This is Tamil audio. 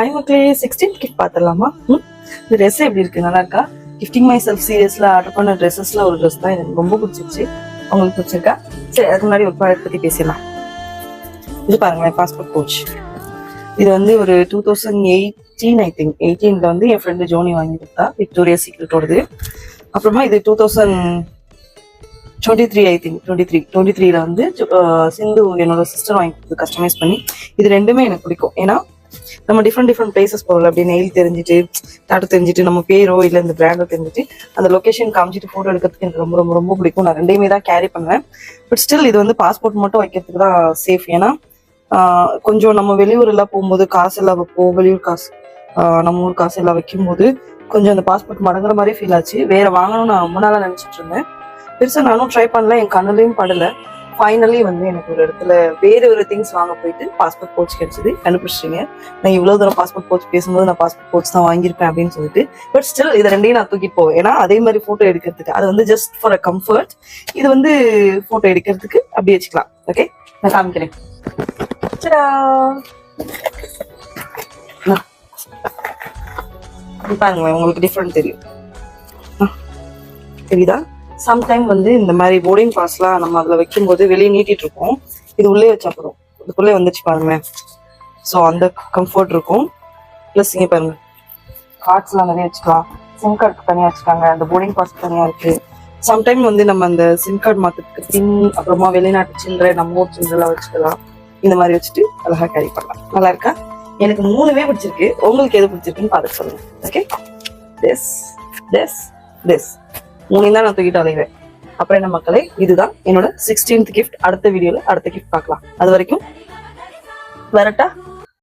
ஹாய் மக்களே, 16th கிஃப்ட் பார்த்துடலாமா? இந்த ட்ரெஸ் எப்படி இருக்கு, நல்லா இருக்கா? கிஃப்டிங் மை செல்ஃப் சீரியஸ்ல ஆர்டர் பண்ண ட்ரெஸ்ஸஸ்ல ஒரு ட்ரெஸ் தான் எனக்கு ரொம்ப பிடிச்சிருச்சு. உங்களுக்கு பிடிச்சிருக்கா? சரி, அதுக்கு முன்னாடி ஒரு ப்ராடக்ட் பத்தி பேசலாம். இது பாருங்களேன், பாஸ்போர்ட் கோச். இது வந்து ஒரு 2018 ஐ திங்க் 18ல வந்து என் ஃப்ரெண்டு ஜோனி வாங்கி கொடுத்தா, விக்டோரியா சீக்ரெட்டோடது. அப்புறமா இது 2023 ஐ திங்க் 23ல வந்து சிந்து என்னோட சிஸ்டர் வாங்கி கொடுத்து கஸ்டமைஸ் பண்ணி. இது ரெண்டுமே எனக்கு பிடிக்கும். ஏன்னா நம்ம டிஃப்ரெண்ட் பிளேசஸ் போகல, அப்படி நெயில் தெரிஞ்சுட்டு டாட்டோ தெரிஞ்சுட்டு நம்ம பேரோ இல்லை இந்த பிராண்டோ தெரிஞ்சுட்டு அந்த லொக்கேஷன் காமிச்சிட்டு ஃபோட்டோ எடுக்கிறதுக்கு எனக்கு ரொம்ப ரொம்ப ரொம்ப பிடிக்கும். நான் ரெண்டையுமே தான் கேரி பண்ணுவேன். பட் ஸ்டில் இது வந்து பாஸ்போர்ட் மட்டும் வைக்கிறதுக்கு தான் சேஃப். ஏன்னா கொஞ்சம் நம்ம வெளியூர் எல்லாம் போகும்போது காசு எல்லாம் வைப்போம், வெளியூர் காசு நம்ம ஊர் காசு எல்லாம் வைக்கும் போது கொஞ்சம் அந்த பாஸ்போர்ட் மடங்குற மாதிரி ஃபீல் ஆச்சு. வேற வாங்கணும்னு நான் ரொம்ப நாளா நினைச்சிட்டு இருந்தேன். பெருசா நானும் ட்ரை பண்ணல, என் கண்ணுலையும் படல. ஃபைனலி வந்து எனக்கு ஒரு இடத்துல வேற ஒரு திங்ஸ் வாங்க போயிட்டு பாஸ்போர்ட் கோச் கிடைச்சது. கண்டுபிடிச்சிங்க, நான் இவ்வளவு தூரம் பாஸ்போர்ட் கோச் பேசும்போது நான் பாஸ்போர்ட் கோச் தான் வாங்கியிருப்பேன் அப்படின்னு சொல்லிட்டு. பட் ஸ்டில் இது ரெண்டையும் நான் தூக்கிட்டு போவேன். ஏன்னா அதே மாதிரி போட்டோ எடுக்கிறதுக்கு அது வந்து ஜஸ்ட் ஃபார் அ கம்ஃபர்ட். இது வந்து போட்டோ எடுக்கிறதுக்கு அப்படி வச்சுக்கலாம். ஓகே, நான் காமிக்கிறேன். பாருங்களேன், உங்களுக்கு டிஃப்ரெண்ட் தெரியும், தெரியுதா? சம்டைம் வந்து இந்த மாதிரி போர்டிங் பாஸ்லாம் நம்ம அதில் வைக்கும்போது வெளியே நீட்டிட்டு இருக்கோம். இது உள்ளே வச்சா போதும், இதுக்குள்ளே வந்துச்சு பாருங்களேன். ஸோ அந்த கம்ஃபர்ட் இருக்கும். ப்ளஸ் இங்கே பாருங்க, கார்ட்ஸ்லாம் நிறைய வச்சுக்கலாம். சிம் கார்டுக்கு தனியாக வச்சுக்காங்க, அந்த போர்டிங் பாஸ் தனியாக இருக்கு. சம்டைம் வந்து நம்ம அந்த சிம் கார்டு மாற்றத்துக்கு பின், அப்புறமா வெளிநாட்டு சில்லறை, நம்ம ஊர் சில்லறைலாம் வச்சுக்கலாம். இந்த மாதிரி வச்சுட்டு அழகா கேரி பண்ணலாம். நல்லா இருக்கா? எனக்கு 3மே பிடிச்சிருக்கு. உங்களுக்கு எது பிடிச்சிருக்குன்னு பார்த்து சொல்லுங்க. ஓகே, திஸ் 3 தான் நான் தூக்கிட்டு அலைவேன். அப்புறம் என்ன மக்களே, இதுதான் என்னோட 16th கிஃப்ட். அடுத்த வீடியோல அடுத்த கிஃப்ட் பார்க்கலாம். அது வரைக்கும் வரட்டா?